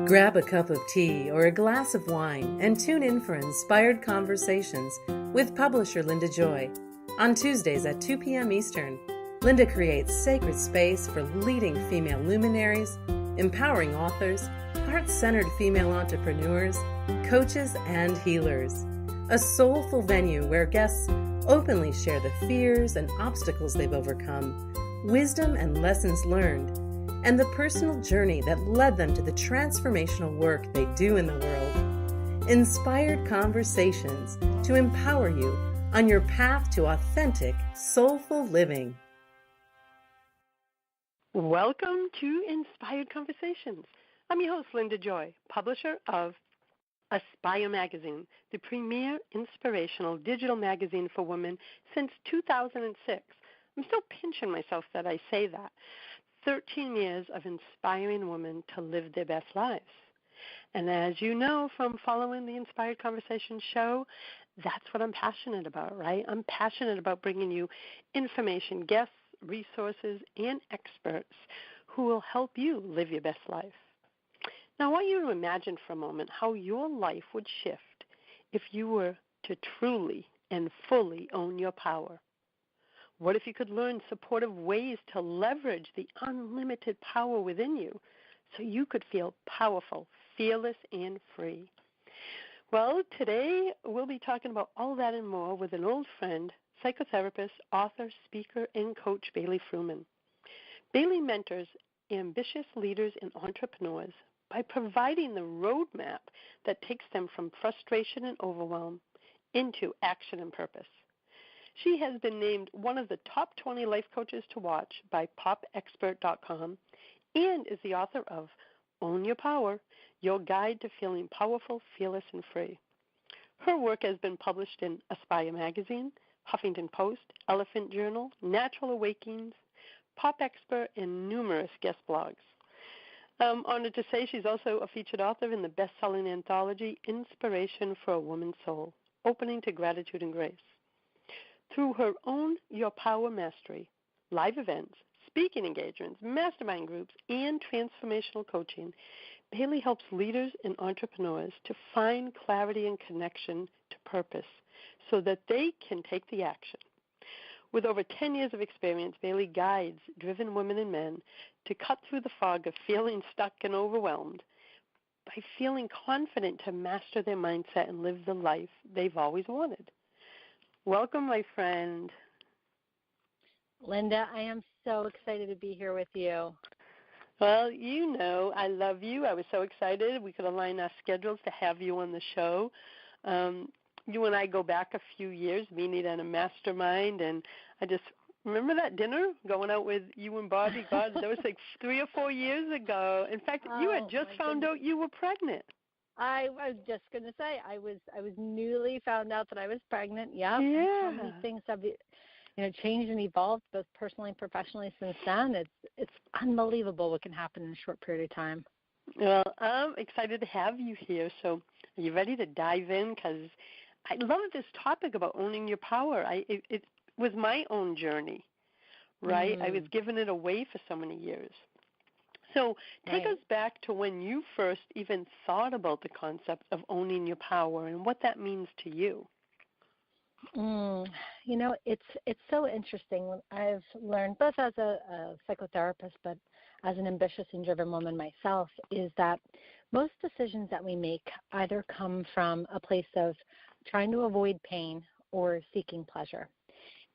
Grab a cup of tea or a glass of wine and tune in for Inspired Conversations with publisher Linda Joy. On Tuesdays at 2 p.m. Eastern, Linda creates sacred space for leading female luminaries, empowering authors, heart-centered female entrepreneurs, coaches, and healers. A soulful venue where guests openly share the fears and obstacles they've overcome, wisdom and lessons learned, and the personal journey that led them to the transformational work they do in the world. Inspired Conversations to empower you on your path to authentic, soulful living. Welcome to Inspired Conversations. I'm your host, Linda Joy, publisher of Aspire Magazine, the premier inspirational digital magazine for women since 2006. I'm still pinching myself that I say that. 13 years of inspiring women to live their best lives. And as you know from following the Inspired Conversations show, that's what I'm passionate about, right? I'm passionate about bringing you information, guests, resources, and experts who will help you live your best life. Now, I want you to imagine for a moment how your life would shift if you were to truly and fully own your power. What if you could learn supportive ways to leverage the unlimited power within you so you could feel powerful, fearless, and free? Well, today we'll be talking about all that and more with an old friend, psychotherapist, author, speaker, and coach Bailey Frumen. Bailey mentors ambitious leaders and entrepreneurs by providing the roadmap that takes them from frustration and overwhelm into action and purpose. She has been named one of the top 20 life coaches to watch by Popexpert.com and is the author of Own Your Power, Your Guide to Feeling Powerful, Fearless, and Free. Her work has been published in Aspire Magazine, Huffington Post, Elephant Journal, Natural Awakenings, Popexpert, and numerous guest blogs. I'm honored to say she's also a featured author in the best-selling anthology, Inspiration for a Woman's Soul, Opening to Gratitude and Grace. Through her Own Your Power mastery, live events, speaking engagements, mastermind groups, and transformational coaching, Bailey helps leaders and entrepreneurs to find clarity and connection to purpose so that they can take the action. With over 10 years of experience, Bailey guides driven women and men to cut through the fog of feeling stuck and overwhelmed by feeling confident to master their mindset and live the life they've always wanted. Welcome, my friend. Linda, I am so excited to be here with you. Well, you know I love you. I was so excited we could align our schedules to have you on the show. You and I go back a few years, meeting at a mastermind, and I just remember that dinner going out with you and Bobby. God, that was like 3 or 4 years ago. In fact, you had just found out you were pregnant. I was just going to say I was newly found out that I was pregnant. Yep. Yeah. So many things have changed and evolved both personally and professionally since then. It's unbelievable what can happen in a short period of time. Well, I'm excited to have you here. So, are you ready to dive in? Because I love this topic about owning your power. It was my own journey, right? I was giving it away for so many years. So take us back to when you first even thought about the concept of owning your power and what that means to you. It's so interesting. I've learned both as a psychotherapist but as an ambitious and driven woman myself is that most decisions that we make either come from a place of trying to avoid pain or seeking pleasure.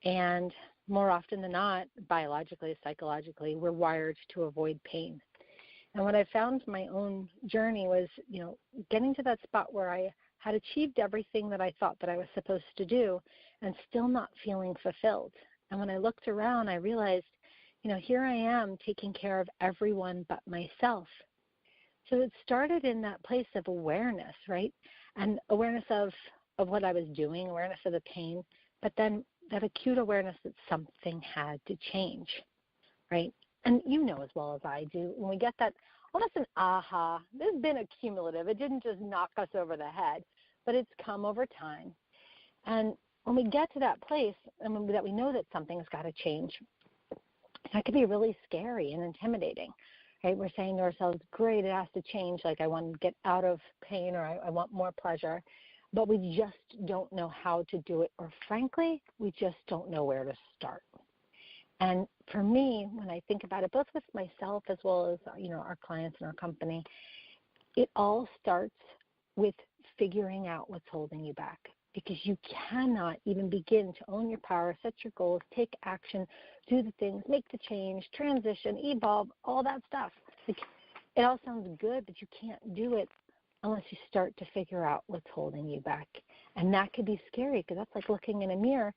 And more often than not, biologically, psychologically, we're wired to avoid pain. And what I found in my own journey was, getting to that spot where I had achieved everything that I thought that I was supposed to do and still not feeling fulfilled. And when I looked around, I realized, here I am taking care of everyone but myself. So it started in that place of awareness, right? And awareness of what I was doing, awareness of the pain, but then that acute awareness that something had to change, right? And you know as well as I do, when we get that, almost an aha, this has been accumulative. It didn't just knock us over the head, but it's come over time. And when we get to that place, that we know that something's got to change, that can be really scary and intimidating, right? We're saying to ourselves, great, it has to change. Like I want to get out of pain, or I want more pleasure. But we just don't know how to do it. Or frankly, we just don't know where to start. And for me, when I think about it, both with myself as well as, our clients and our company, it all starts with figuring out what's holding you back. Because you cannot even begin to own your power, set your goals, take action, do the things, make the change, transition, evolve, all that stuff. Like, it all sounds good, but you can't do it unless you start to figure out what's holding you back. And that could be scary, because that's like looking in a mirror,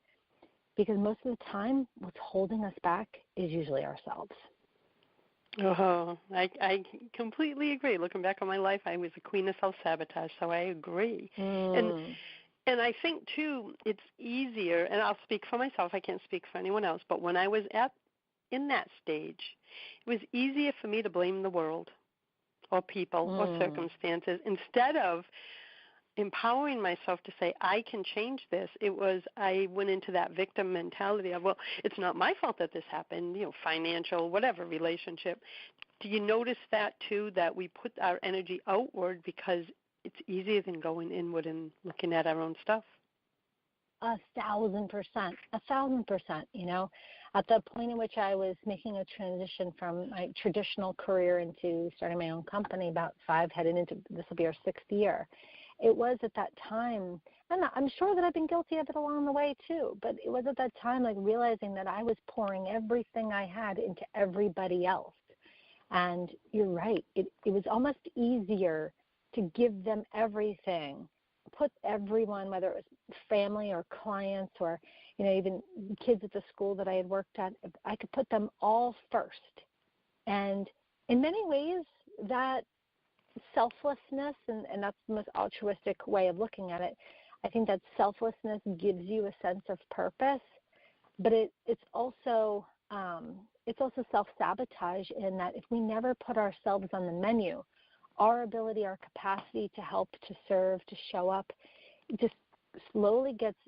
because most of the time what's holding us back is usually ourselves. Oh, I completely agree. Looking back on my life, I was a queen of self-sabotage, so I agree. And I think, too, it's easier, and I'll speak for myself, I can't speak for anyone else, but when I was in that stage, it was easier for me to blame the world or people or circumstances instead of empowering myself to say, I can change this. I went into that victim mentality of, well, it's not my fault that this happened, financial, whatever relationship. Do you notice that, too, that we put our energy outward because it's easier than going inward and looking at our own stuff? 1,000%. 1,000%. At the point in which I was making a transition from my traditional career into starting my own company, about 5, heading into, this will be our 6th year. It was at that time, and I'm sure that I've been guilty of it along the way too, but it was at that time like realizing that I was pouring everything I had into everybody else. And you're right, it was almost easier to give them everything, put everyone, whether it was family or clients or, even kids at the school that I had worked at, I could put them all first. And in many ways, that selflessness, and that's the most altruistic way of looking at it, I think that selflessness gives you a sense of purpose, but it's also self-sabotage in that if we never put ourselves on the menu, our ability, our capacity to help, to serve, to show up, just slowly gets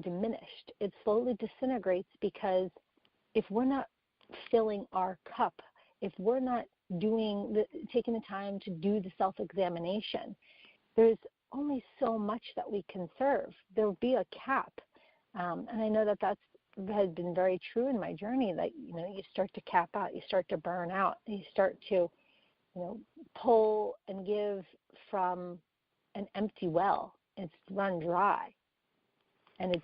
diminished. It slowly disintegrates, because if we're not filling our cup, if we're not taking the time to do the self-examination, there's only so much that we can serve. There'll be a cap. And I know that has been very true in my journey, that, you start to cap out, you start to burn out, you start to pull and give from an empty well. It's run dry. And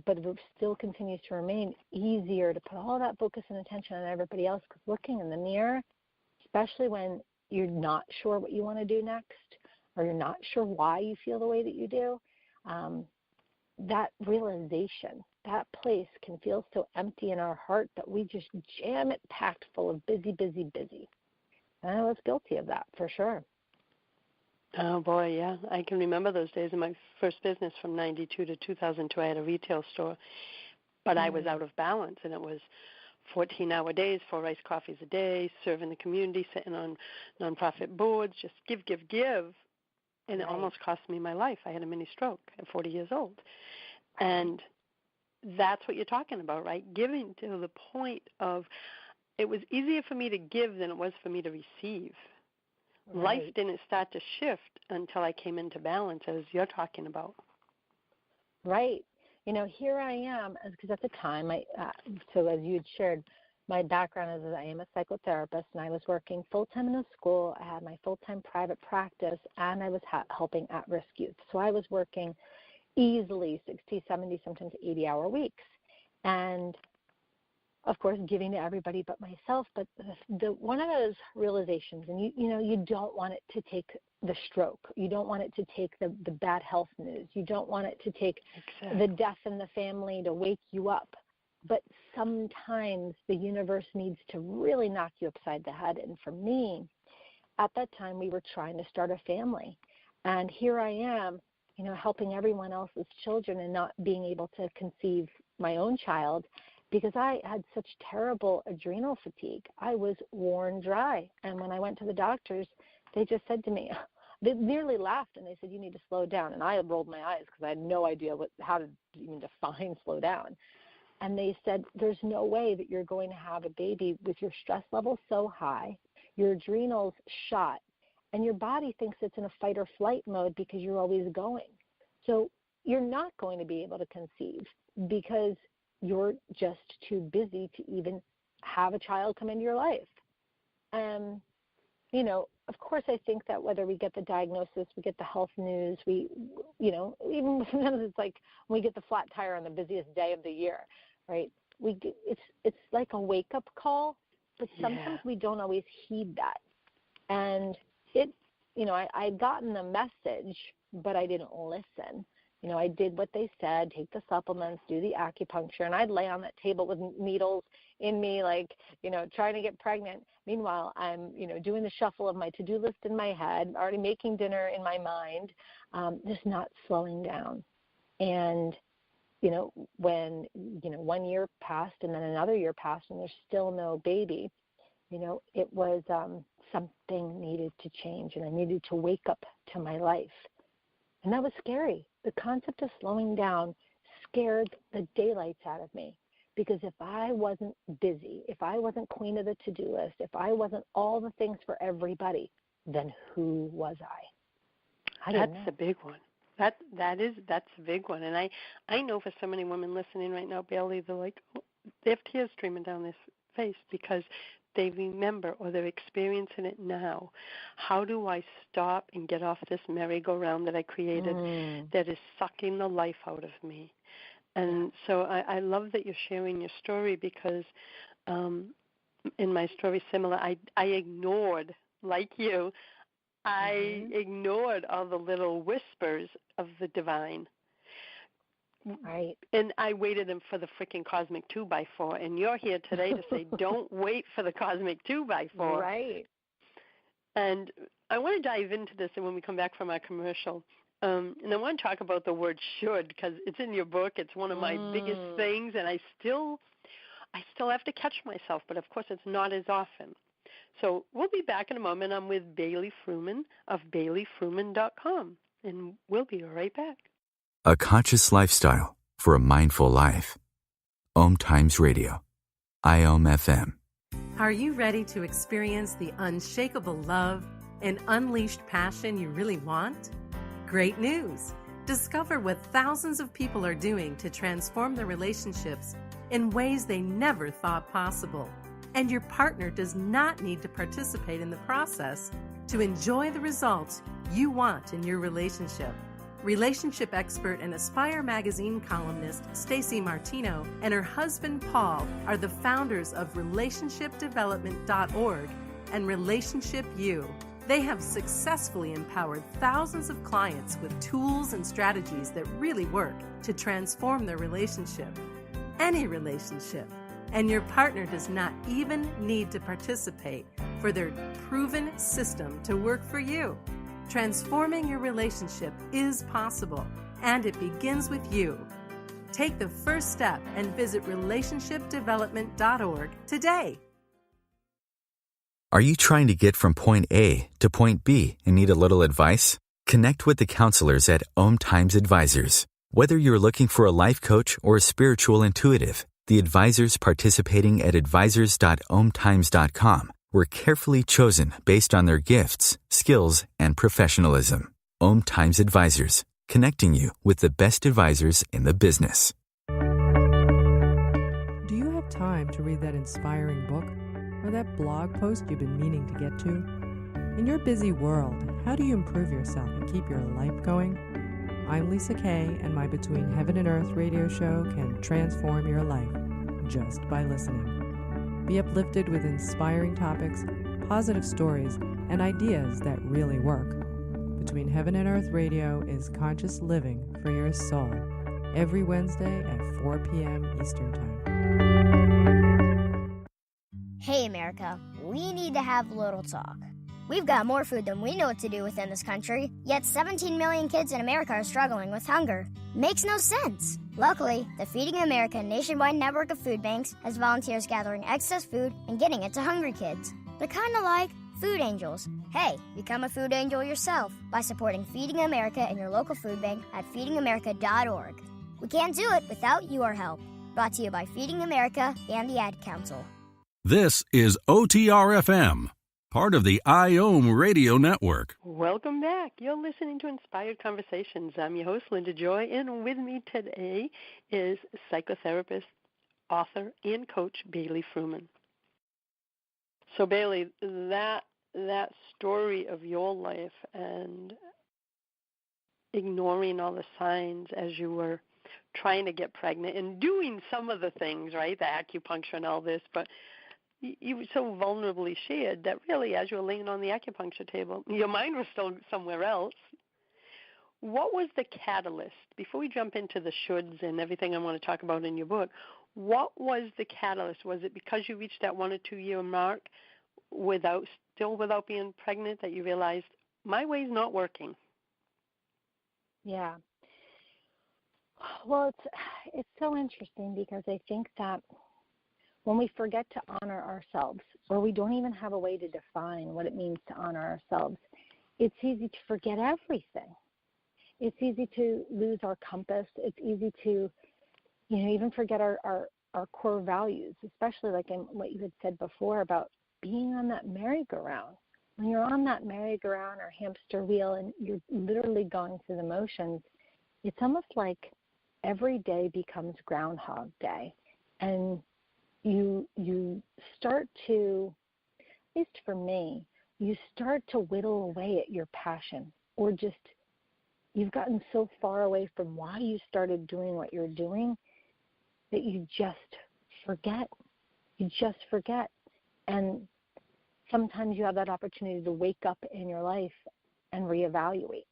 but it still continues to remain easier to put all that focus and attention on everybody else, because looking in the mirror, especially when you're not sure what you want to do next, or you're not sure why you feel the way that you do, that realization, that place can feel so empty in our heart that we just jam it packed full of busy, busy, busy. And I was guilty of that, for sure. Oh, boy, yeah. I can remember those days in my first business from 92 to 2002. I had a retail store, but I was out of balance, and it was 14-hour days, 4 iced coffees a day, serving the community, sitting on nonprofit boards, just give. And it almost cost me my life. I had a mini stroke at 40 years old. And that's what you're talking about, right? Giving to the point of, it was easier for me to give than it was for me to receive. Right. Life didn't start to shift until I came into balance, as you're talking about. Right. Here I am, because at the time, so as you had shared, my background is that I am a psychotherapist, and I was working full-time in a school. I had my full-time private practice, and I was helping at-risk youth. So I was working easily 60, 70, sometimes 80-hour weeks. And of course, giving to everybody but myself. But one of those realizations, and you don't want it to take the stroke. You don't want it to take the bad health news. You don't want it to take the death in the family to wake you up. But sometimes the universe needs to really knock you upside the head. And for me, at that time, we were trying to start a family. And here I am, helping everyone else's children and not being able to conceive my own child, because I had such terrible adrenal fatigue. I was worn dry. And when I went to the doctors, they just said to me, they nearly laughed, and they said, you need to slow down. And I rolled my eyes because I had no idea how to even define slow down. And they said, there's no way that you're going to have a baby with your stress level so high, your adrenals shot, and your body thinks it's in a fight or flight mode because you're always going. So you're not going to be able to conceive because you're just too busy to even have a child come into your life. Of course, I think that whether we get the diagnosis, we get the health news, even sometimes it's like when we get the flat tire on the busiest day of the year, right? It's like a wake-up call, but sometimes we don't always heed that. And I'd gotten the message, but I didn't listen. I did what they said, take the supplements, do the acupuncture, and I'd lay on that table with needles in me, trying to get pregnant. Meanwhile, I'm, doing the shuffle of my to-do list in my head, already making dinner in my mind, just not slowing down. And, when, 1 year passed and then another year passed and there's still no baby, it was something needed to change, and I needed to wake up to my life. And that was scary. The concept of slowing down scared the daylights out of me, because if I wasn't busy, if I wasn't queen of the to-do list, if I wasn't all the things for everybody, then who was I? That's a big one. That's a big one. And I know for so many women listening right now, Bailey, they have tears streaming down their face because they remember, or they're experiencing it now. How do I stop and get off this merry-go-round that I created that is sucking the life out of me? And so I love that you're sharing your story, because in my story, similar, I ignored, like you, I ignored all the little whispers of the divine. Right. And I waited for the freaking cosmic 2x4. And you're here today to say, don't wait for the cosmic 2x4. Right. And I want to dive into this when we come back from our commercial. And I want to talk about the word should, because it's in your book. It's one of my biggest things. And I still have to catch myself. But, of course, it's not as often. So we'll be back in a moment. I'm with Bailey Frumen of BaileyFrumen.com. And we'll be right back. A conscious lifestyle for a mindful life. OMTimes Radio. IOM FM. Are you ready to experience the unshakable love and unleashed passion you really want? Great news! Discover what thousands of people are doing to transform their relationships in ways they never thought possible. And your partner does not need to participate in the process to enjoy the results you want in your relationship. Relationship expert and Aspire magazine columnist Stacey Martino and her husband Paul are the founders of relationshipdevelopment.org and Relationship U. They have successfully empowered thousands of clients with tools and strategies that really work to transform their relationship. Any relationship. And your partner does not even need to participate for their proven system to work for you. Transforming your relationship is possible, and it begins with you. Take the first step and visit relationshipdevelopment.org today. Are you trying to get from point A to point B and need a little advice? Connect with the counselors at OMTimes Advisors. Whether you're looking for a life coach or a spiritual intuitive, the advisors participating at advisors.omtimes.com were carefully chosen based on their gifts, skills, and professionalism. OMTimes Advisors, connecting you with the best advisors in the business. Do you have time to read that inspiring book or that blog post you've been meaning to get to? In your busy world, how do you improve yourself and keep your life going? I'm Lisa Kay, and my Between Heaven and Earth radio show can transform your life just by listening. Be uplifted with inspiring topics, positive stories, and ideas that really work. Between Heaven and Earth Radio is conscious living for your soul, every Wednesday at 4 p.m. Eastern Time. Hey, America, we need to have a little talk. We've got more food than we know what to do with in this country, yet 17 million kids in America are struggling with hunger. Makes no sense. Luckily, the Feeding America nationwide network of food banks has volunteers gathering excess food and getting it to hungry kids. They're kind of like food angels. Hey, become a food angel yourself by supporting Feeding America and your local food bank at feedingamerica.org. We can't do it without your help. Brought to you by Feeding America and the Ad Council. This is OTR-FM. part of the IOM Radio Network. Welcome back. You're listening to Inspired Conversations. I'm your host, Linda Joy, and with me today is psychotherapist, author, and coach Bailey Frumen. So, Bailey, that story of your life and ignoring all the signs as you were trying to get pregnant and doing some of the things, right, the acupuncture and all this, but you so vulnerably shared that really as you were laying on the acupuncture table, your mind was still somewhere else. What was the catalyst? Before we jump into the shoulds and everything I want to talk about in your book, what was the catalyst? Was it because you reached that 1 or 2 year mark without being pregnant that you realized my way's not working? Yeah. Well, it's so interesting because I think that when we forget to honor ourselves, or we don't even have a way to define what it means to honor ourselves, it's easy to forget everything. It's easy to lose our compass. It's easy to, even forget our core values, especially like in what you had said before about being on that merry-go-round. When you're on that merry-go-round or hamster wheel and you're literally going through the motions, it's almost like every day becomes Groundhog Day. And you start to, at least for me, you start to whittle away at your passion, or just you've gotten so far away from why you started doing what you're doing that you just forget. You just forget. And sometimes you have that opportunity to wake up in your life and reevaluate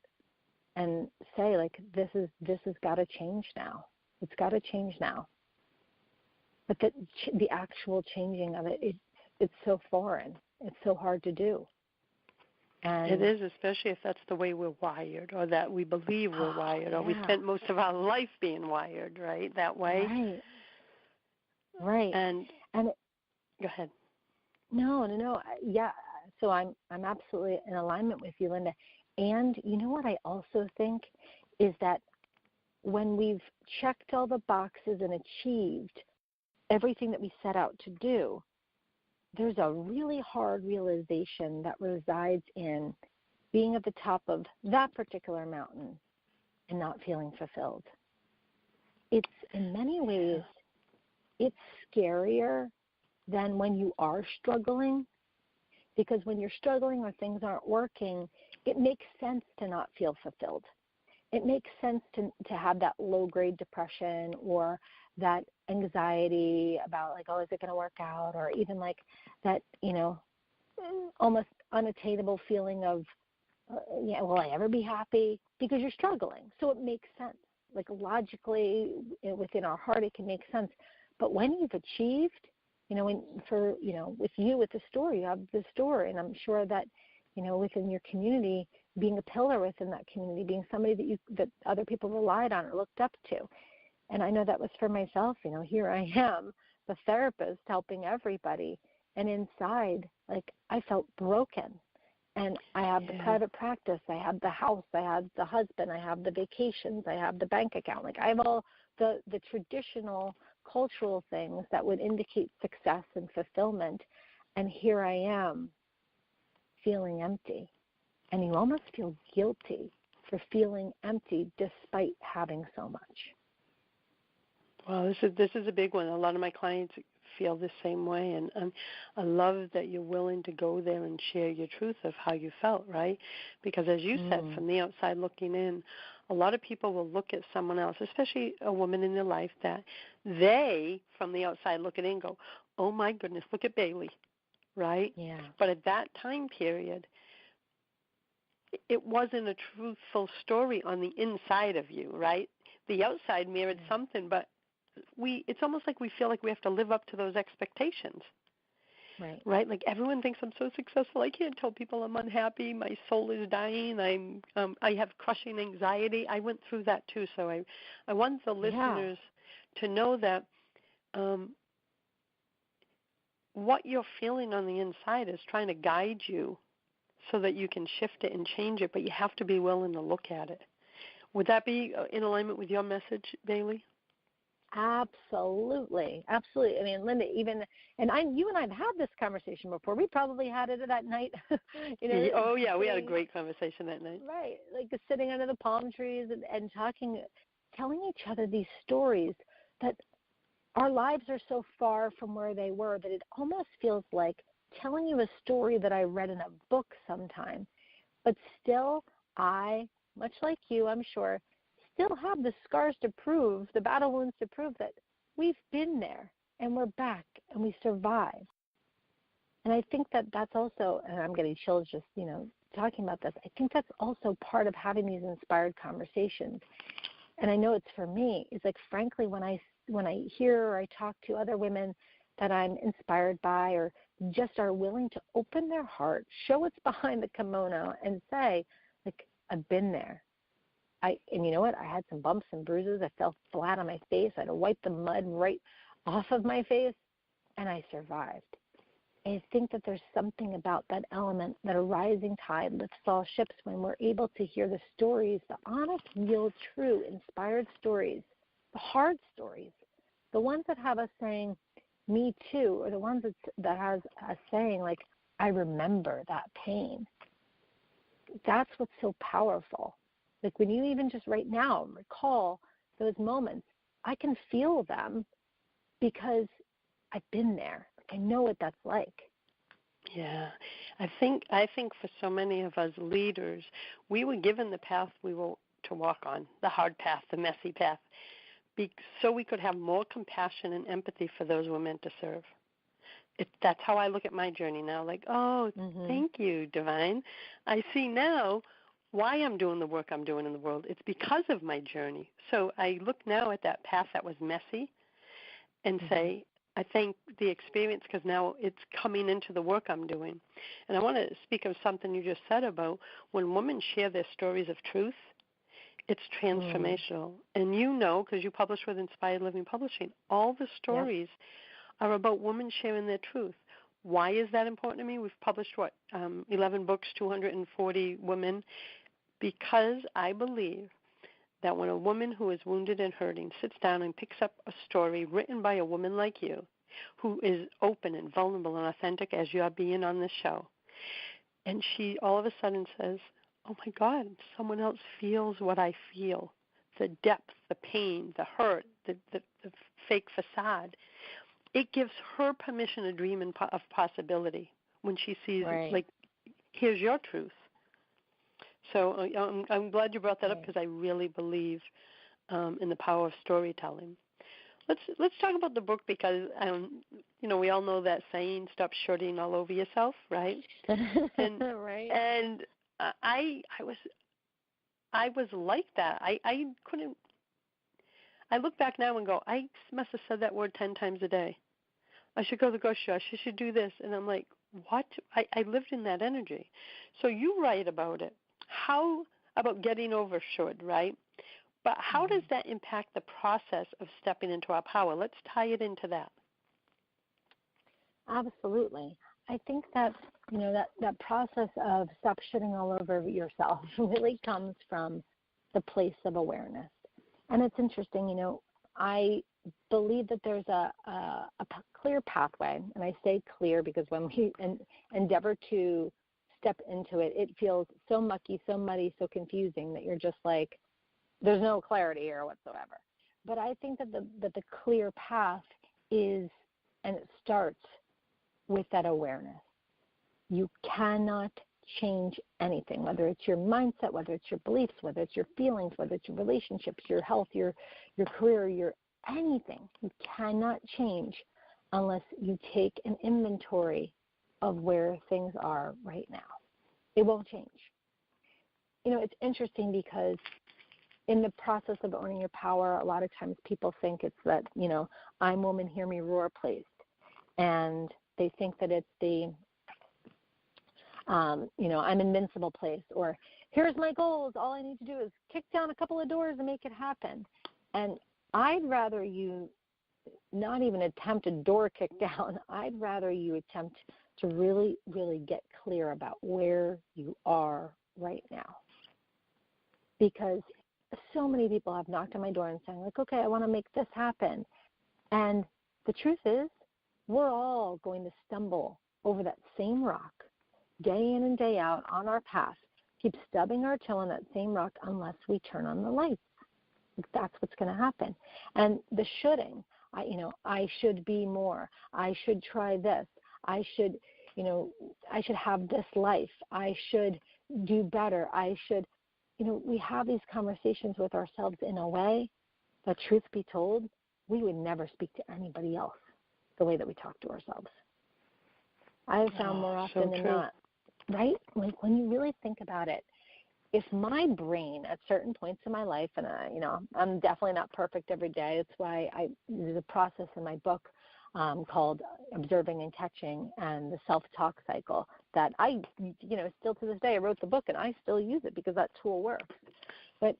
and say, like, this has got to change now. It's got to change now. But the actual changing of it's so foreign. It's so hard to do. And it is, especially if that's the way we're wired, or that we believe we're wired, or we spent most of our life being wired, right, that way. Right. And go ahead. No. Yeah. So I'm absolutely in alignment with you, Linda. And you know what I also think is that when we've checked all the boxes and achieved everything that we set out to do, there's a really hard realization that resides in being at the top of that particular mountain and not feeling fulfilled. It's in many ways, it's scarier than when you are struggling, because when you're struggling or things aren't working, it makes sense to not feel fulfilled. It makes sense to have that low-grade depression or that anxiety about, like, oh, is it going to work out? Or even like that, almost unattainable feeling of, will I ever be happy? Because you're struggling. So it makes sense. Like, logically, within our heart, it can make sense. But when you've achieved, with you, with the story, you have the story, and I'm sure that, within your community, being a pillar within that community, being somebody that other people relied on or looked up to. And I know that was for myself. Here I am, the therapist, helping everybody. And inside, like, I felt broken. And I have the private practice. I have the house. I have the husband. I have the vacations. I have the bank account. Like, I have all the traditional cultural things that would indicate success and fulfillment. And here I am feeling empty. And you almost feel guilty for feeling empty despite having so much. Well, this is a big one. A lot of my clients feel the same way, and I love that you're willing to go there and share your truth of how you felt, right? Because as you said, from the outside looking in, a lot of people will look at someone else, especially a woman in their life, that they, from the outside looking in, go, oh my goodness, look at Bailey, right? Yeah. But at that time period, it wasn't a truthful story on the inside of you, right? The outside mirrored something, but it's almost like we feel like we have to live up to those expectations. Right? Like, everyone thinks I'm so successful. I can't tell people I'm unhappy. My soul is dying. I have crushing anxiety. I went through that too. So I want the listeners to know that what you're feeling on the inside is trying to guide you so that you can shift it and change it, but you have to be willing to look at it. Would that be in alignment with your message, Bailey? Absolutely. Absolutely. I mean, Linda, you and I have had this conversation before. We probably had it at night. Oh, yeah, we had a great conversation that night. Right. Like sitting under the palm trees and talking, telling each other these stories that our lives are so far from where they were that it almost feels like telling you a story that I read in a book sometime. But still, I, much like you, I'm sure, still have the scars to prove, the battle wounds to prove that we've been there and we're back and we survived. And I think that that's also, and I'm getting chills just, talking about this, I think that's also part of having these inspired conversations. And I know it's for me. It's like, frankly, when I hear or I talk to other women that I'm inspired by or just are willing to open their heart, show what's behind the kimono and say, like, I've been there. And you know what? I had some bumps and bruises. I fell flat on my face. I had to wipe the mud right off of my face, and I survived. I think that there's something about that element that a rising tide lifts all ships when we're able to hear the stories, the honest, real, true, inspired stories, the hard stories, the ones that have us saying, me too, or the ones that has us saying, like, I remember that pain. That's what's so powerful. Like when you even just right now recall those moments, I can feel them because I've been there. I know what that's like. Yeah, I think for so many of us leaders, we were given the path we were to walk on, the hard path, the messy path, so we could have more compassion and empathy for those we're meant to serve. That's how I look at my journey now. Like, Thank you, Divine. I see now why I'm doing the work I'm doing in the world. It's because of my journey. So I look now at that path that was messy and say, I thank the experience because now it's coming into the work I'm doing. And I want to speak of something you just said about when women share their stories of truth, it's transformational. And because you publish with Inspired Living Publishing, all the stories are about women sharing their truth. Why is that important to me? We've published, 11 books, 240 women, because I believe that when a woman who is wounded and hurting sits down and picks up a story written by a woman like you, who is open and vulnerable and authentic as you are being on this show, and she all of a sudden says, oh my God, someone else feels what I feel, the depth, the pain, the hurt, the fake facade, it gives her permission to dream of possibility when she sees, like, here's your truth. So I'm glad you brought that up because I really believe in the power of storytelling. Let's talk about the book because we all know that saying, "Stop shooting all over yourself," right? And, right. And I was like that. I couldn't. I look back now and go, I must have said that word 10 times a day. I should go to the grocery store. I should do this, and I'm like, what? I lived in that energy. So you write about it. How about getting over should, right? But how does that impact the process of stepping into our power? Let's tie it into that. Absolutely. I think that, that process of stop shitting all over yourself really comes from the place of awareness. And it's interesting, I believe that there's a clear pathway, and I say clear because when we endeavor to step into it, it feels so mucky, so muddy, so confusing that you're just like, there's no clarity here whatsoever. But I think that the clear path is, and it starts with that awareness. You cannot change anything, whether it's your mindset, whether it's your beliefs, whether it's your feelings, whether it's your relationships, your health, your career, your anything. You cannot change unless you take an inventory of where things are right now. It won't change. It's interesting because in the process of owning your power, a lot of times people think it's that, I'm woman, hear me roar place. And they think that it's the, I'm invincible place, or here's my goals. All I need to do is kick down a couple of doors and make it happen. And I'd rather you not even attempt a door kick down. I'd rather you attempt to really, really get clear about where you are right now. Because so many people have knocked on my door and saying, like, okay, I want to make this happen. And the truth is, we're all going to stumble over that same rock day in and day out on our path, keep stubbing our toe on that same rock unless we turn on the lights. That's what's going to happen. And the shoulding, I should be more. I should try this. I should have this life. I should do better. I should, we have these conversations with ourselves in a way that, truth be told, we would never speak to anybody else the way that we talk to ourselves. I have found more often than not, right? Like when you really think about it, if my brain at certain points in my life, and I'm definitely not perfect every day. That's why there's a process in my book called Observing and Catching and the Self-Talk Cycle that I, still to this day, I wrote the book and I still use it because that tool works. But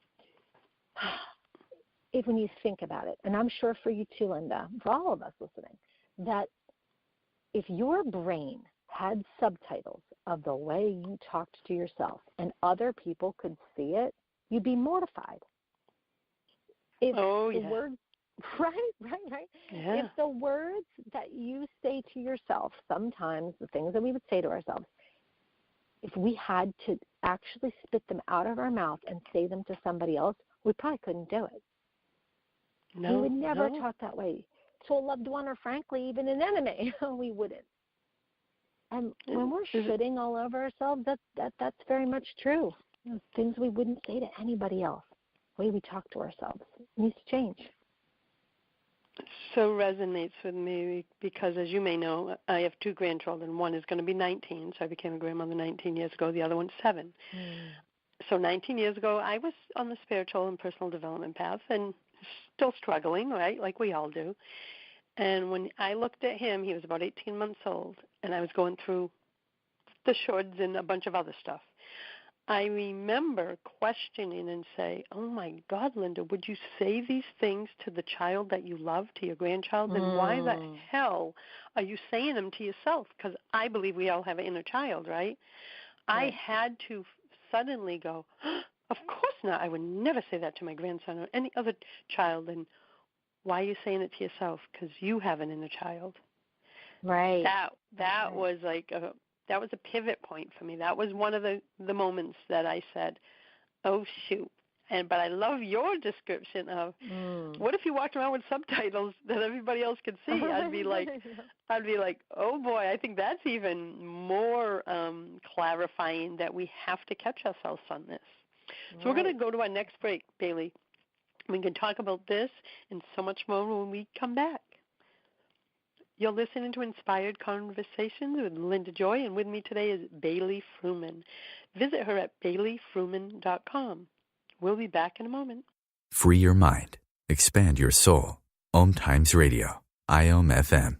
when you think about it, and I'm sure for you too, Linda, for all of us listening, that if your brain had subtitles of the way you talked to yourself and other people could see it, you'd be mortified. If the words, right. Yeah. If the words that you say to yourself, sometimes the things that we would say to ourselves, if we had to actually spit them out of our mouth and say them to somebody else, we probably couldn't do it. No, we would never talk that way to a loved one, or frankly, even an enemy. We wouldn't. And when we're shitting all over ourselves, that's very much true. Things we wouldn't say to anybody else. The way we talk to ourselves needs to change. So resonates with me because, as you may know, I have two grandchildren. One is going to be 19, so I became a grandmother 19 years ago. The other one's 7. So 19 years ago, I was on the spiritual and personal development path and still struggling, right, like we all do. And when I looked at him, he was about 18 months old, and I was going through the shoulds and a bunch of other stuff. I remember questioning and say, oh, my God, Linda, would you say these things to the child that you love, to your grandchild? Then why the hell are you saying them to yourself? Because I believe we all have an inner child, right? I had to suddenly go, of course not. I would never say that to my grandson or any other child. And why are you saying it to yourself? Because you have an inner child. Right. That was like that was a pivot point for me. That was one of the moments that I said, oh, shoot. But I love your description of what if you walked around with subtitles that everybody else could see? I'd be like, oh boy, I think that's even more clarifying that we have to catch ourselves on this. So we're going to go to our next break, Bailey. We can talk about this and so much more when we come back. You're listening to Inspired Conversations with Linda Joy, and with me today is Bailey Frumen. Visit her at baileyfrumen.com. We'll be back in a moment. Free your mind. Expand your soul. OMTimes Radio. IOM FM.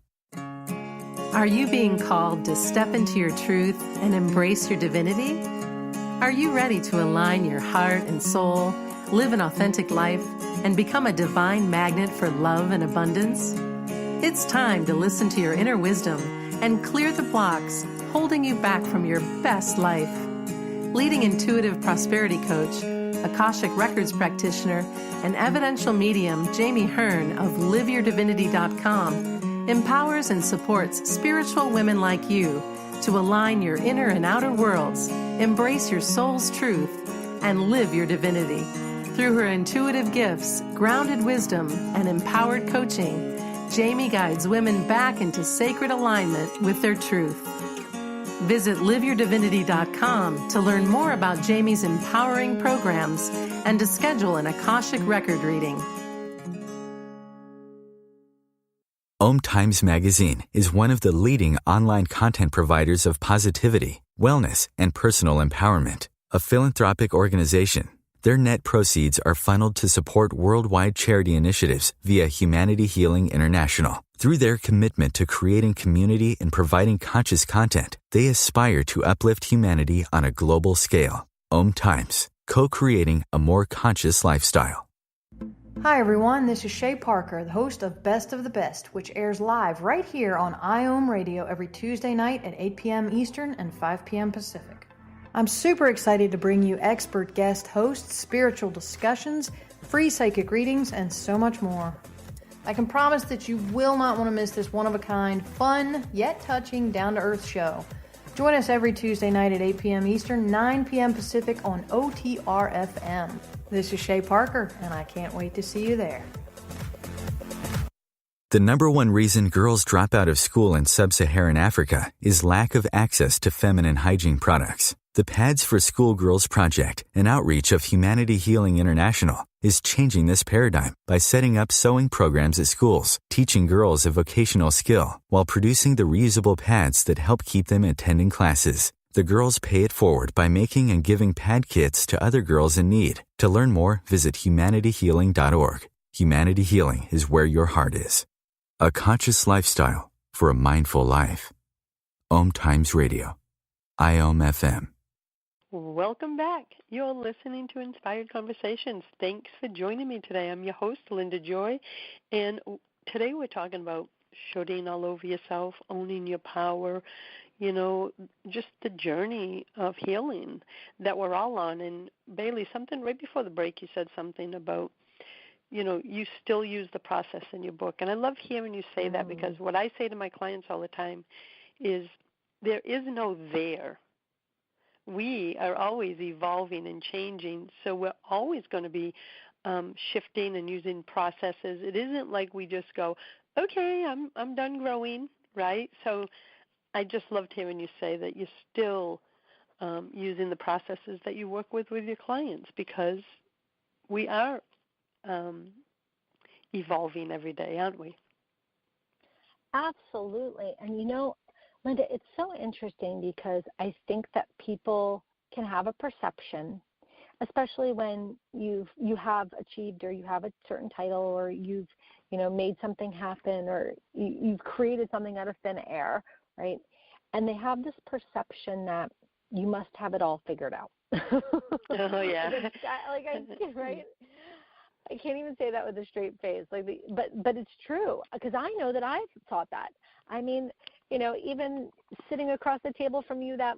Are you being called to step into your truth and embrace your divinity? Are you ready to align your heart and soul, live an authentic life, and become a divine magnet for love and abundance? It's time to listen to your inner wisdom and clear the blocks holding you back from your best life. Leading intuitive prosperity coach, Akashic Records practitioner, and evidential medium Jamie Hearn of LiveYourDivinity.com empowers and supports spiritual women like you to align your inner and outer worlds, embrace your soul's truth, and live your divinity. Through her intuitive gifts, grounded wisdom, and empowered coaching, Jamie guides women back into sacred alignment with their truth. Visit LiveYourDivinity.com to learn more about Jamie's empowering programs and to schedule an Akashic record reading. OMTimes Magazine is one of the leading online content providers of positivity, wellness, and personal empowerment. A philanthropic organization, their net proceeds are funneled to support worldwide charity initiatives via Humanity Healing International. Through their commitment to creating community and providing conscious content, they aspire to uplift humanity on a global scale. OMTimes, co-creating a more conscious lifestyle. Hi everyone, this is Shay Parker, the host of Best of the Best, which airs live right here on IOM Radio every Tuesday night at 8 p.m. Eastern and 5 p.m. Pacific. I'm super excited to bring you expert guest hosts, spiritual discussions, free psychic readings, and so much more. I can promise that you will not want to miss this one-of-a-kind, fun, yet touching, down-to-earth show. Join us every Tuesday night at 8 p.m. Eastern, 9 p.m. Pacific on OTR-FM. This is Shay Parker, and I can't wait to see you there. The number one reason girls drop out of school in sub-Saharan Africa is lack of access to feminine hygiene products. The Pads for Schoolgirls Project, an outreach of Humanity Healing International, is changing this paradigm by setting up sewing programs at schools, teaching girls a vocational skill, while producing the reusable pads that help keep them attending classes. The girls pay it forward by making and giving pad kits to other girls in need. To learn more, visit humanityhealing.org. Humanity Healing is where your heart is. A conscious lifestyle for a mindful life. OMTimes Radio. IOM FM. Welcome back. You're listening to Inspired Conversations. Thanks for joining me today. I'm your host, Linda Joy, and today we're talking about shooting all over yourself, owning your power, just the journey of healing that we're all on. And Bailey, something right before the break, you said something about, you still use the process in your book. And I love hearing you say that, because what I say to my clients all the time is there is no there. We are always evolving and changing, so we're always going to be shifting and using processes. It isn't like we just go, okay, I'm done growing, right? So I just loved hearing you say that you're still using the processes that you work with your clients, because we are evolving every day, aren't we? Absolutely. And Linda, it's so interesting, because I think that people can have a perception, especially when you have achieved, or you have a certain title, or you've made something happen, or you've created something out of thin air, right? And they have this perception that you must have it all figured out. Oh yeah. Right? I can't even say that with a straight face. But it's true, because I know that I've thought that. I mean, even sitting across the table from you that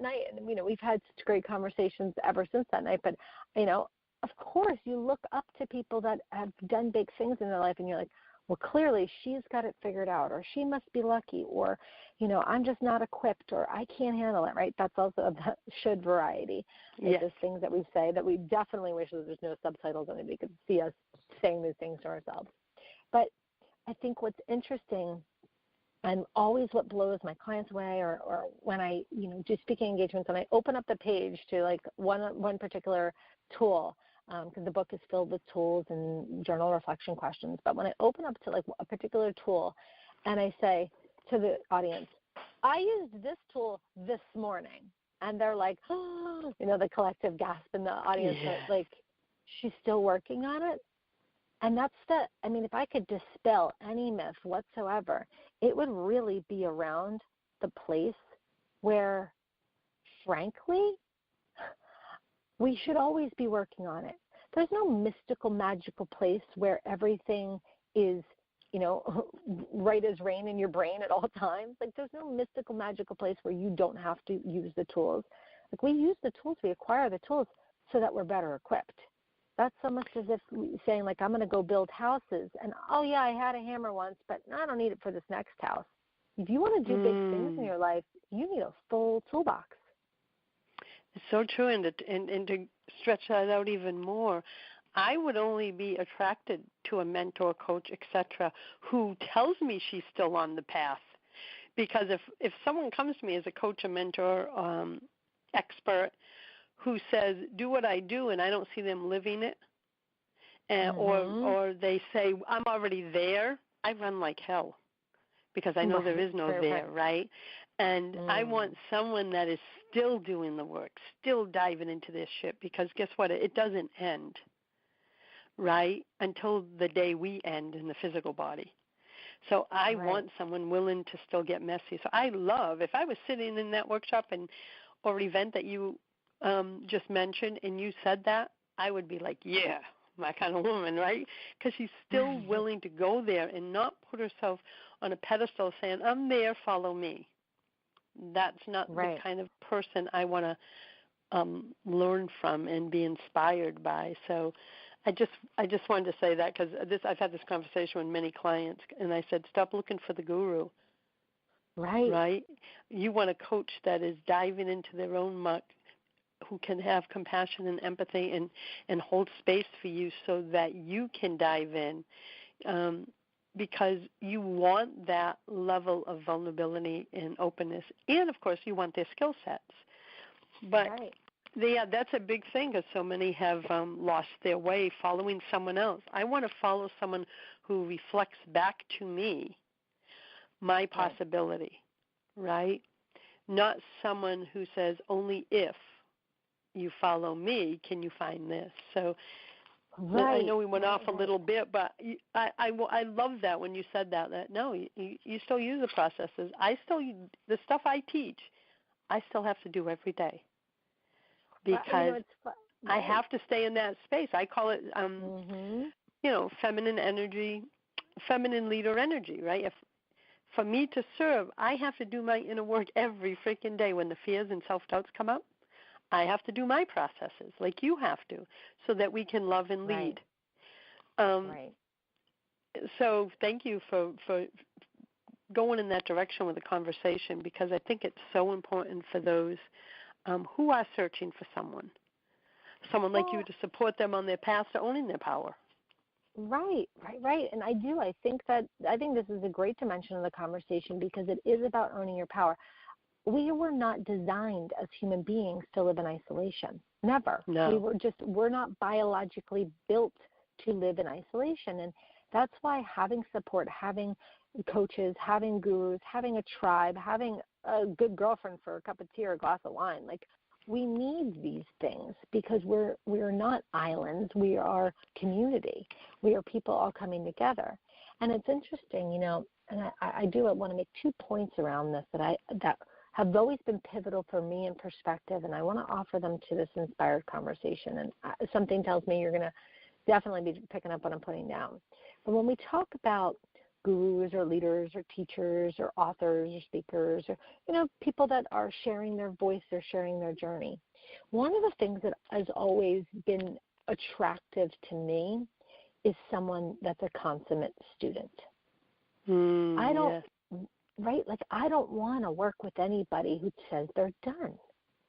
night, and we've had such great conversations ever since that night. But of course, you look up to people that have done big things in their life, and you're like, well, clearly she's got it figured out, or she must be lucky, or I'm just not equipped, or I can't handle it. Right? That's also of that should variety. Yes. There's things that we say that we definitely wish that there's no subtitles and they could see us saying these things to ourselves. But I think what's interesting, and always what blows my clients away, or when I do speaking engagements, and I open up the page to like one particular tool, because the book is filled with tools and journal reflection questions. But when I open up to like a particular tool, and I say to the audience, I used this tool this morning, and they're like, oh, the collective gasp in the audience, like, she's still working on it. And that's if I could dispel any myth whatsoever, it would really be around the place where, frankly, we should always be working on it. There's no mystical, magical place where everything is, right as rain in your brain at all times. Like, there's no mystical, magical place where you don't have to use the tools. Like, we use the tools, we acquire the tools so that we're better equipped. That's almost as if saying, like, I'm going to go build houses, and, oh, yeah, I had a hammer once, but I don't need it for this next house. If you want to do big things in your life, you need a full toolbox. It's so true, and to stretch that out even more, I would only be attracted to a mentor, coach, etc., who tells me she's still on the path. Because if someone comes to me as a coach, a mentor, expert, who says, do what I do, and I don't see them living it, and, or they say, I'm already there, I run like hell, because I know there is no there, right? And I want someone that is still doing the work, still diving into this shit, because guess what? It doesn't end, right, until the day we end in the physical body. So I want someone willing to still get messy. So I love, if I was sitting in that workshop or event that you just mentioned, and you said that, I would be like, yeah, my kind of woman, right? Because she's still willing to go there and not put herself on a pedestal saying, I'm there, follow me. That's not the kind of person I want to learn from and be inspired by. So I just wanted to say that, because I've had this conversation with many clients, and I said, stop looking for the guru. Right? You want a coach that is diving into their own muck, who can have compassion and empathy and hold space for you so that you can dive in, because you want that level of vulnerability and openness. And, of course, you want their skill sets. But that's a big thing, because so many have lost their way following someone else. I want to follow someone who reflects back to me my possibility, right? Not someone who says, only if you follow me can you find this. So I know we went off a little bit, but I love that when you said that no, you still use the processes. The stuff I teach, I still have to do every day, because I have to stay in that space. I call it, feminine energy, feminine leader energy, right? For me to serve, I have to do my inner work every freaking day. When the fears and self-doubts come up, I have to do my processes like you have to, so that we can love and lead. So thank you for going in that direction with the conversation, because I think it's so important for those who are searching for someone like you, to support them on their path to owning their power. Right. And I think this is a great dimension of the conversation, because it is about owning your power. We were not designed as human beings to live in isolation. Never. No. We're not biologically built to live in isolation. And that's why having support, having coaches, having gurus, having a tribe, having a good girlfriend for a cup of tea or a glass of wine, we need these things, because we're not islands. We are community. We are people all coming together. And it's interesting, and I do want to make 2 points around this that have always been pivotal for me in perspective, and I want to offer them to this inspired conversation. And something tells me you're going to definitely be picking up what I'm putting down. But when we talk about gurus or leaders or teachers or authors or speakers or, people that are sharing their voice or sharing their journey, one of the things that has always been attractive to me is someone that's a consummate student. I don't want to work with anybody who says they're done.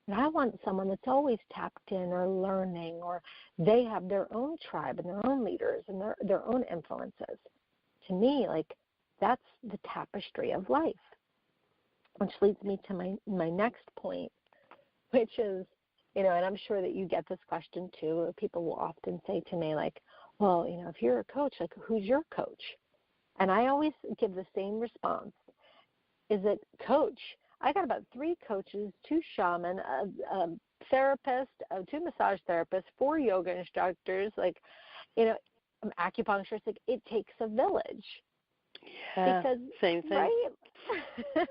And I want someone that's always tapped in or learning, or they have their own tribe and their own leaders and their own influences. To me, that's the tapestry of life, which leads me to my next point, which is, and I'm sure that you get this question too. People will often say to me, well, if you're a coach, who's your coach? And I always give the same response. Is it coach? I got about 3 coaches, 2 shaman, a therapist, 2 massage therapists, 4 yoga instructors, acupuncturists. It takes a village. Yeah, because, same thing. Right?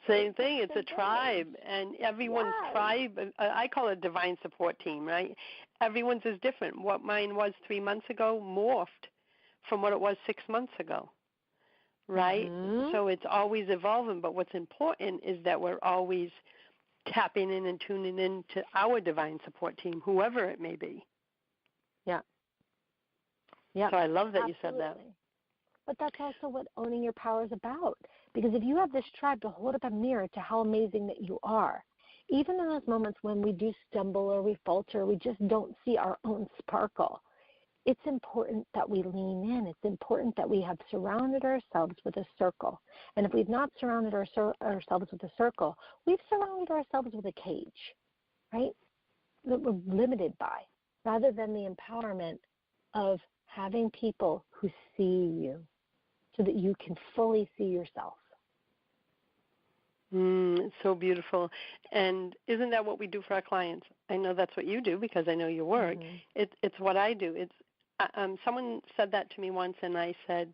Same thing. It's a tribe, and everyone's tribe, I call it a divine support team, right? Everyone's is different. What mine was 3 months ago morphed from what it was 6 months ago, right? Mm-hmm. So it's always evolving, but what's important is that we're always tapping in and tuning in to our divine support team, whoever it may be. Yeah. Yeah. So I love that you said that. But that's also what owning your power is about. Because if you have this tribe to hold up a mirror to how amazing that you are, even in those moments when we do stumble or we falter, we just don't see our own sparkle, it's important that we lean in. It's important that we have surrounded ourselves with a circle. And if we've not surrounded ourselves with a circle, we've surrounded ourselves with a cage, right, that we're limited by, rather than the empowerment of having people who see you so that you can fully see yourself. It's so beautiful. And isn't that what we do for our clients? I know that's what you do because I know your work. Mm-hmm. It's what I do. Someone said that to me once, and I said,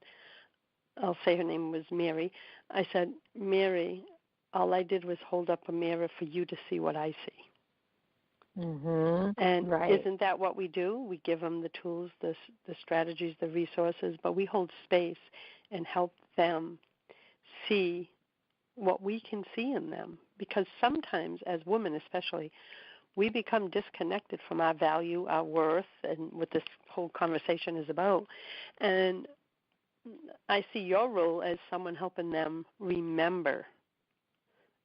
I'll say her name was Mary. I said, Mary, all I did was hold up a mirror for you to see what I see. Mm-hmm. And isn't that what we do? We give them the tools, the strategies, the resources, but we hold space and help them see what we can see in them. Because sometimes, as women especially, we become disconnected from our value, our worth, and what this whole conversation is about. And I see your role as someone helping them remember,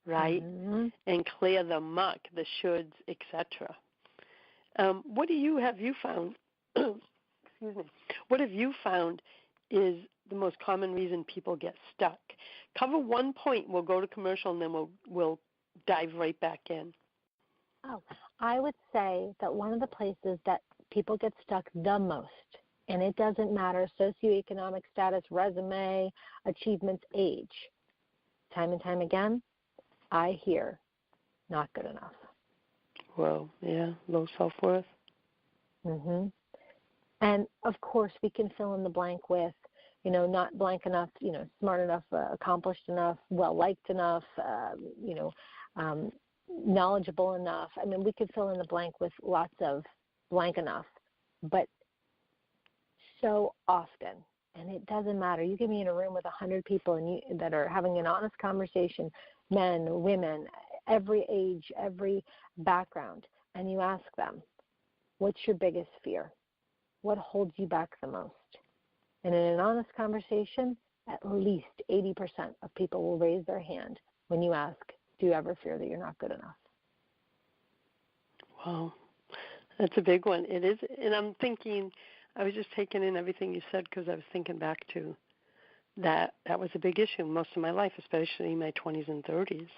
right, and clear the muck, the shoulds, etc. What have you found? Excuse me. What have you found is the most common reason people get stuck? Cover one point. We'll go to commercial, and then we'll dive right back in. Oh, I would say that one of the places that people get stuck the most, and it doesn't matter socioeconomic status, resume, achievements, age, time and time again, I hear not good enough. Well, yeah, low self-worth. And, of course, we can fill in the blank with, not blank enough, smart enough, accomplished enough, well-liked enough, knowledgeable enough. I mean, we could fill in the blank with lots of blank enough. But so often, and it doesn't matter, you get me in a room with 100 people that are having an honest conversation, men, women, every age, every background, and you ask them, what's your biggest fear? What holds you back the most? And in an honest conversation, at least 80% of people will raise their hand when you ask, do you ever fear that you're not good enough? Wow, that's a big one. It is, and I'm thinking, I was just taking in everything you said because I was thinking back to that was a big issue most of my life, especially in my 20s and 30s.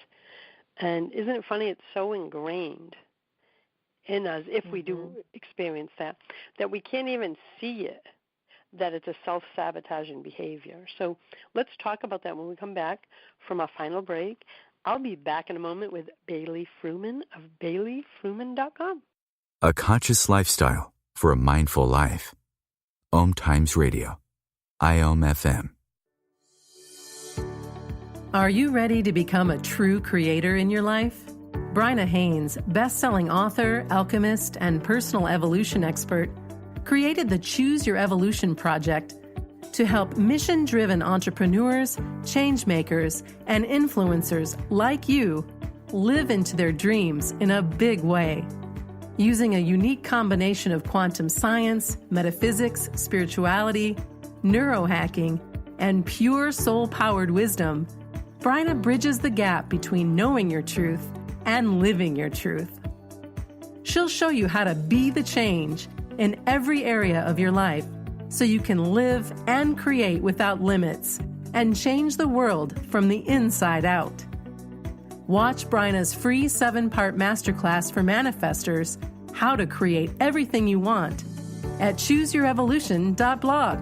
And isn't it funny, it's so ingrained in us, if we do experience that we can't even see it, that it's a self-sabotaging behavior. So let's talk about that when we come back from our final break. I'll be back in a moment with Bailey Frumen of BaileyFrumen.com. A conscious lifestyle for a mindful life. OMTimes Radio. IOM FM. Are you ready to become a true creator in your life? Bryna Haynes, best-selling author, alchemist, and personal evolution expert, created the Choose Your Evolution Project to help mission-driven entrepreneurs, change-makers, and influencers like you live into their dreams in a big way. Using a unique combination of quantum science, metaphysics, spirituality, neurohacking, and pure soul-powered wisdom, Bryna bridges the gap between knowing your truth and living your truth. She'll show you how to be the change in every area of your life so you can live and create without limits and change the world from the inside out. Watch Bryna's free 7-part masterclass for manifestors, How to Create Everything You Want, at ChooseYourEvolution.blog.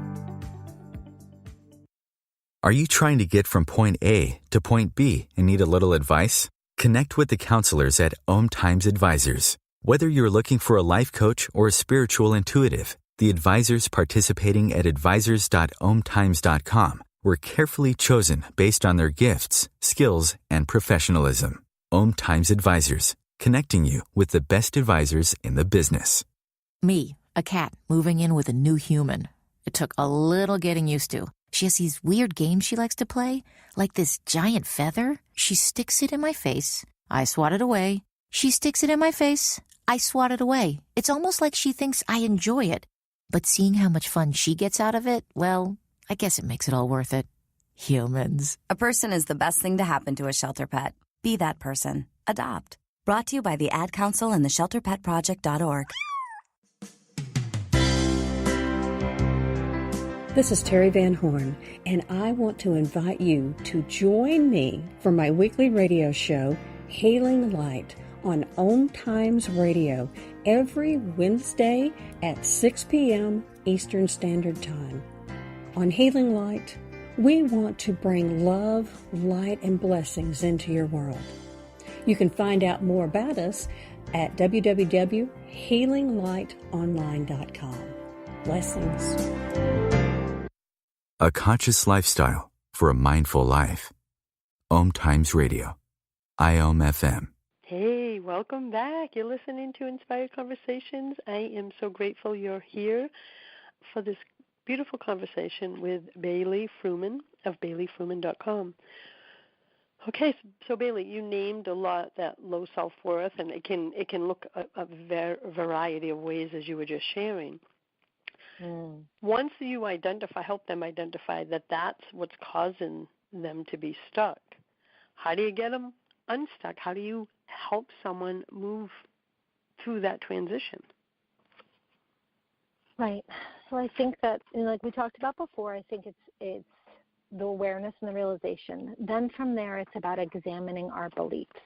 Are you trying to get from point A to point B and need a little advice? Connect with the counselors at OMTimes Advisors. Whether you're looking for a life coach or a spiritual intuitive, the advisors participating at advisors.omtimes.com were carefully chosen based on their gifts, skills, and professionalism. OMTimes Advisors, connecting you with the best advisors in the business. Me, a cat moving in with a new human. It took a little getting used to. She has these weird games she likes to play, like this giant feather. She sticks it in my face. I swat it away. She sticks it in my face. I swat it away. It's almost like she thinks I enjoy it. But seeing how much fun she gets out of it, well, I guess it makes it all worth it. Humans. A person is the best thing to happen to a shelter pet. Be that person. Adopt. Brought to you by the Ad Council and the ShelterPetProject.org. This is Terry Van Horn, and I want to invite you to join me for my weekly radio show, Hailing Light, on OMTimes Radio, every Wednesday at 6 p.m. Eastern Standard Time. On Hailing Light, we want to bring love, light, and blessings into your world. You can find out more about us at www.healinglightonline.com. Blessings. A conscious lifestyle for a mindful life. OMTimes Radio. IOM FM. Hey, welcome back. You're listening to Inspired Conversations. I am so grateful you're here for this beautiful conversation with Bailey Frumen of BaileyFrumen.com. Okay, so Bailey, you named a lot that low self-worth, and it can look a variety of ways, as you were just sharing. Once you help them identify that that's what's causing them to be stuck, how do you get them unstuck? How do you help someone move through that transition? Right. So I think that, like we talked about before, I think it's the awareness and the realization. Then from there, it's about examining our beliefs.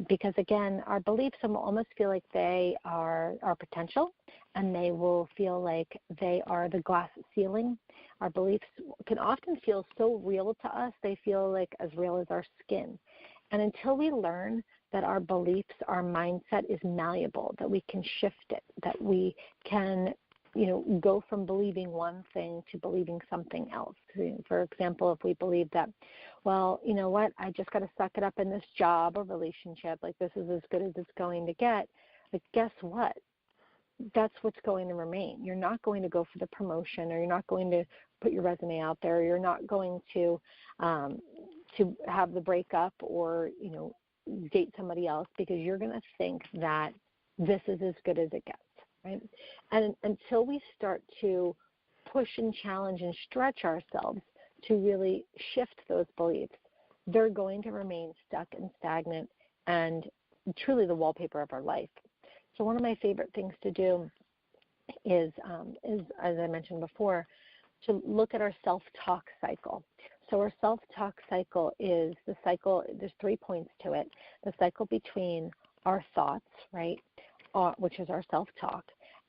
Because, again, our beliefs will almost feel like they are our potential, and they will feel like they are the glass ceiling. Our beliefs can often feel so real to us, they feel like as real as our skin. And until we learn that our beliefs, our mindset is malleable, that we can shift it, that we can go from believing one thing to believing something else. For example, if we believe that, well, you know what, I just got to suck it up in this job or relationship, like this is as good as it's going to get, like guess what? That's what's going to remain. You're not going to go for the promotion, or you're not going to put your resume out there, or you're not going to have the breakup or, date somebody else, because you're going to think that this is as good as it gets. Right? And until we start to push and challenge and stretch ourselves to really shift those beliefs, they're going to remain stuck and stagnant and truly the wallpaper of our life. So one of my favorite things to do is as I mentioned before, to look at our self-talk cycle. So our self-talk cycle is the cycle, there's 3 points to it, the cycle between our thoughts, right, which is our self-talk,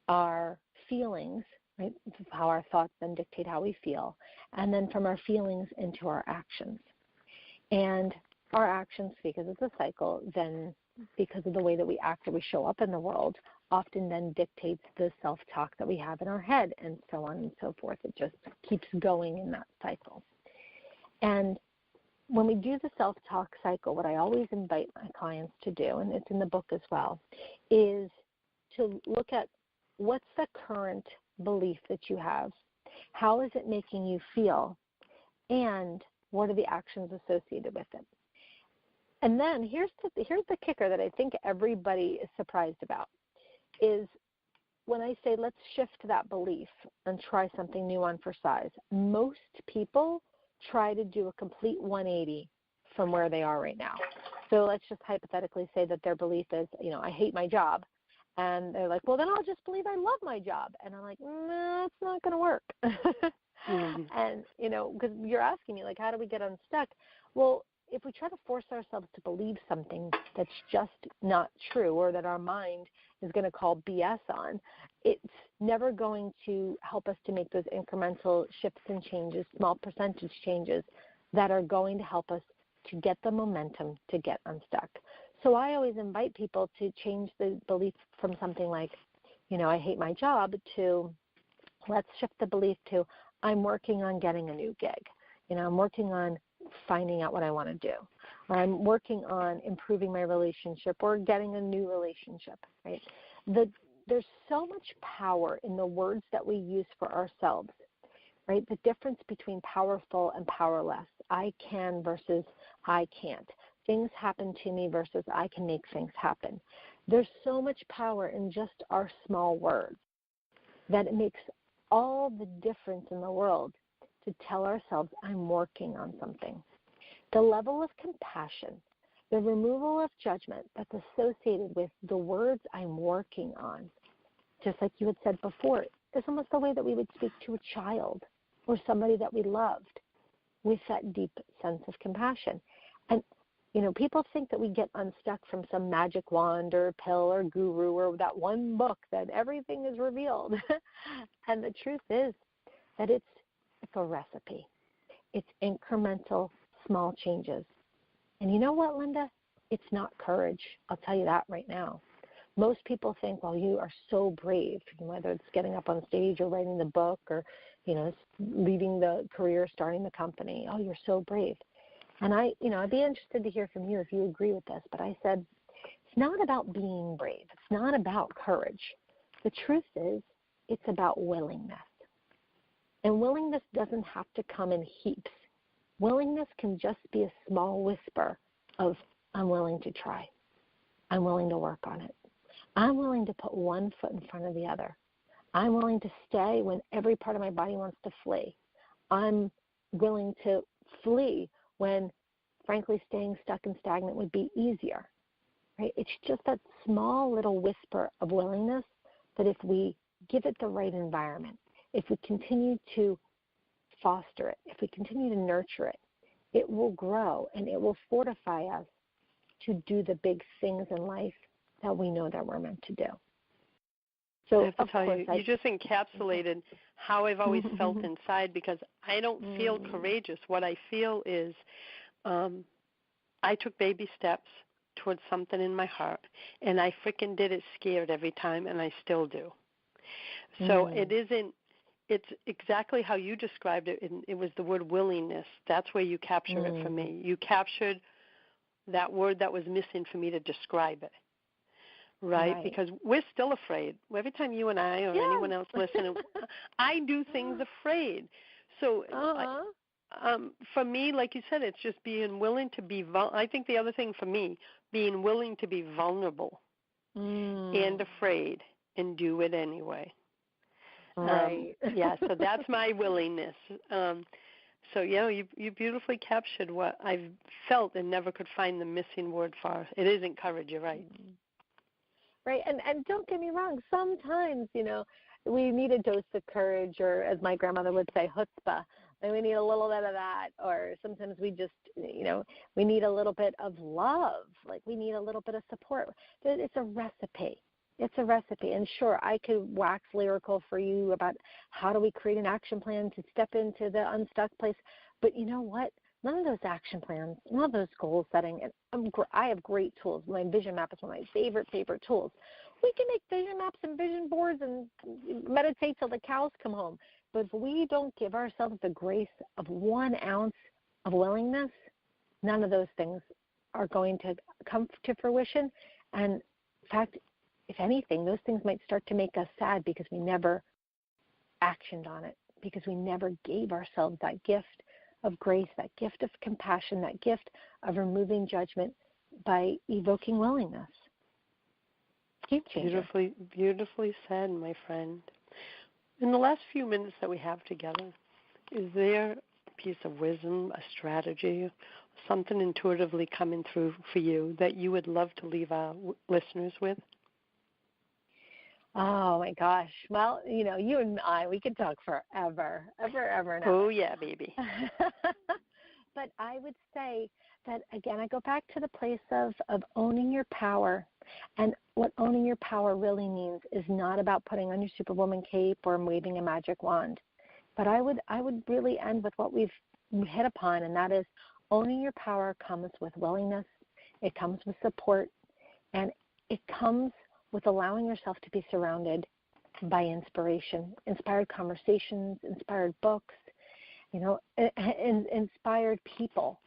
our feelings, right, how our thoughts then dictate how we feel, and then from our feelings into our actions. And our actions, because it's a cycle, then because of the way that we act or we show up in the world, often then dictates the self-talk that we have in our head, and so on and so forth. It just keeps going in that cycle. And when we do the self-talk cycle, what I always invite my clients to do, and it's in the book as well, is to look at what's the current belief that you have, how is it making you feel, and what are the actions associated with it. And then here's the kicker that I think everybody is surprised about, is when I say let's shift that belief and try something new on for size, most people try to do a complete 180 from where they are right now. So let's just hypothetically say that their belief is, I hate my job. And they're like, well, then I'll just believe I love my job. And I'm like, no, it's not going to work. And, because you're asking me, like, how do we get unstuck? Well, if we try to force ourselves to believe something that's just not true, or that our mind is going to call BS on, it's never going to help us to make those incremental shifts and changes, small percentage changes that are going to help us to get the momentum to get unstuck. So I always invite people to change the belief from something like, I hate my job, to let's shift the belief to I'm working on getting a new gig. I'm working on finding out what I want to do, or I'm working on improving my relationship or getting a new relationship, right? There's so much power in the words that we use for ourselves, right? The difference between powerful and powerless, I can versus I can't. Things happen to me versus I can make things happen. There's so much power in just our small words that it makes all the difference in the world to tell ourselves I'm working on something. The level of compassion, the removal of judgment that's associated with the words I'm working on, just like you had said before, is almost the way that we would speak to a child or somebody that we loved, with that deep sense of compassion. And people think that we get unstuck from some magic wand or pill or guru or that one book that everything is revealed. And the truth is that it's a recipe. It's incremental, small changes. And you know what, Linda? It's not courage. I'll tell you that right now. Most people think, well, you are so brave, whether it's getting up on stage or writing the book or, leaving the career, starting the company. Oh, you're so brave. And I'd be interested to hear from you if you agree with this. But I said, it's not about being brave. It's not about courage. The truth is, it's about willingness. And willingness doesn't have to come in heaps. willingness can just be a small whisper of, I'm willing to try. I'm willing to work on it. I'm willing to put one foot in front of the other. I'm willing to stay when every part of my body wants to flee. I'm willing to flee when, frankly, staying stuck and stagnant would be easier. Right? It's just that small little whisper of willingness that if we give it the right environment, if we continue to foster it, if we continue to nurture it, it will grow and it will fortify us to do the big things in life that we know that we're meant to do. So I have to tell you, you just encapsulated how I've always felt inside, because I don't feel courageous. What I feel is I took baby steps towards something in my heart, and I freaking did it scared every time, and I still do. So it's exactly how you described it. It was the word willingness. That's where you capture it for me. You captured that word that was missing for me to describe it. Right? Because we're still afraid. Every time you and I or anyone else listen, I do things afraid. So for me, like you said, it's just being willing to be I think the other thing for me, being willing to be vulnerable and afraid and do it anyway. Right. So that's my willingness. So, you beautifully captured what I've felt and never could find the missing word for. It isn't courage, you're right. Right, and don't get me wrong, sometimes, we need a dose of courage, or as my grandmother would say, chutzpah, and we need a little bit of that, or sometimes we just, we need a little bit of love, like we need a little bit of support. It's a recipe. It's a recipe, and sure, I could wax lyrical for you about how do we create an action plan to step into the unstuck place, but you know what? None of those action plans, none of those goal setting, and I have great tools. My vision map is one of my favorite tools. We can make vision maps and vision boards and meditate till the cows come home. But if we don't give ourselves the grace of 1 ounce of willingness, none of those things are going to come to fruition. And in fact, if anything, those things might start to make us sad because we never actioned on it, because we never gave ourselves that gift of grace, that gift of compassion, that gift of removing judgment by evoking willingness. Beautifully said, my friend. In the last few minutes that we have together, is there a piece of wisdom, a strategy, something intuitively coming through for you that you would love to leave our listeners with? Oh, my gosh. Well, you and I, we could talk forever, ever and ever. Oh, yeah, baby. But I would say that, again, I go back to the place of owning your power. And what owning your power really means is not about putting on your Superwoman cape or waving a magic wand. But I would really end with what we've hit upon, and that is owning your power comes with willingness. It comes with support. And it comes with allowing yourself to be surrounded by inspiration, inspired conversations, inspired books, inspired people,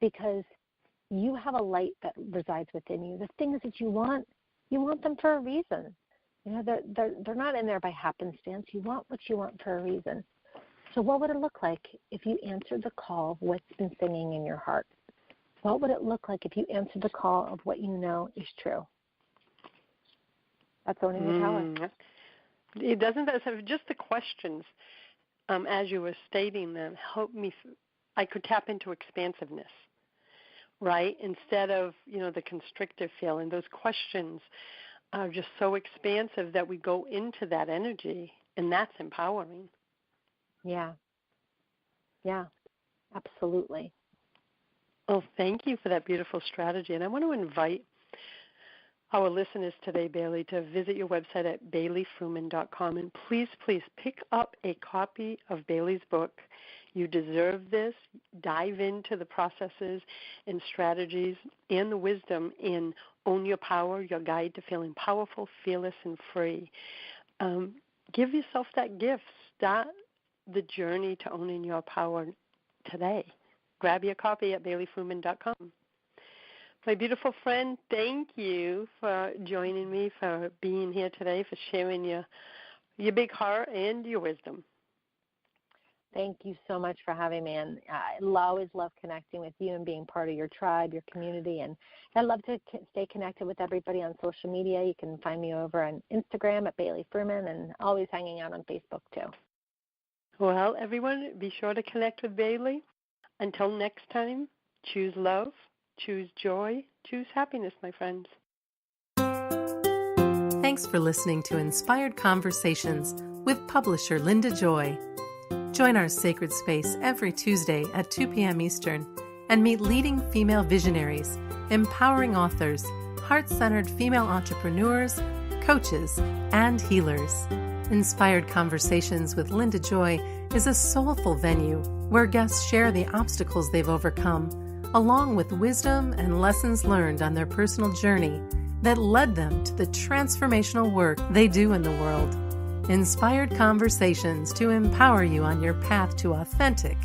because you have a light that resides within you. The things that you want them for a reason. They're not in there by happenstance. You want what you want for a reason. So what would it look like if you answered the call of what's been singing in your heart? What would it look like if you answered the call of what you know is true? That's owning your power. It doesn't just the questions, as you were stating them, help me. I could tap into expansiveness, right? Instead of the constrictive feeling. Those questions are just so expansive that we go into that energy, and that's empowering. Yeah, absolutely. Well, thank you for that beautiful strategy, and I want to invite our listeners today, Bailey, to visit your website at baileyfrumen.com, and please pick up a copy of Bailey's book. You deserve this. Dive into the processes and strategies and the wisdom in Own Your Power, your guide to feeling powerful, fearless, and free. Give yourself that gift. Start the journey to owning your power today. Grab your copy at baileyfrumen.com. My beautiful friend, thank you for joining me, for being here today, for sharing your big heart and your wisdom. Thank you so much for having me, and I always love connecting with you and being part of your tribe, your community, and I love to stay connected with everybody on social media. You can find me over on Instagram at Bailey Frumen, and always hanging out on Facebook too. Well, everyone, be sure to connect with Bailey. Until next time, choose love, choose joy, choose happiness, my friends. Thanks for listening to Inspired Conversations with publisher Linda Joy. Join our sacred space every Tuesday at 2 p.m. Eastern and meet leading female visionaries, empowering authors, heart-centered female entrepreneurs, coaches, and healers. Inspired Conversations with Linda Joy is a soulful venue where guests share the obstacles they've overcome, along with wisdom and lessons learned on their personal journey that led them to the transformational work they do in the world. Inspired Conversations to empower you on your path to authentic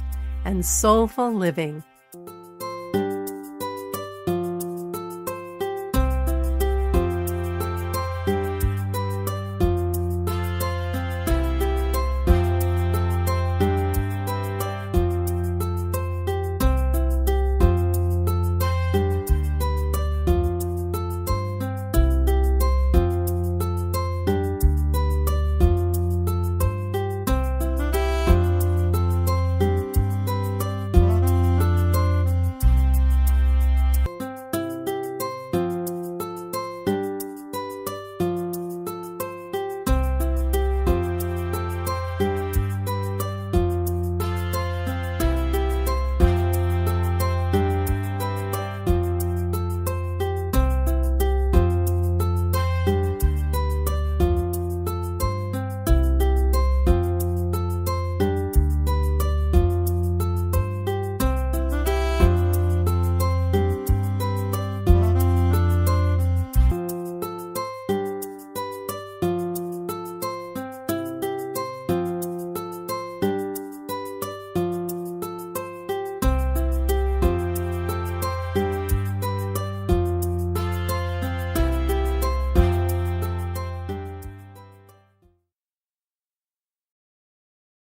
and soulful living.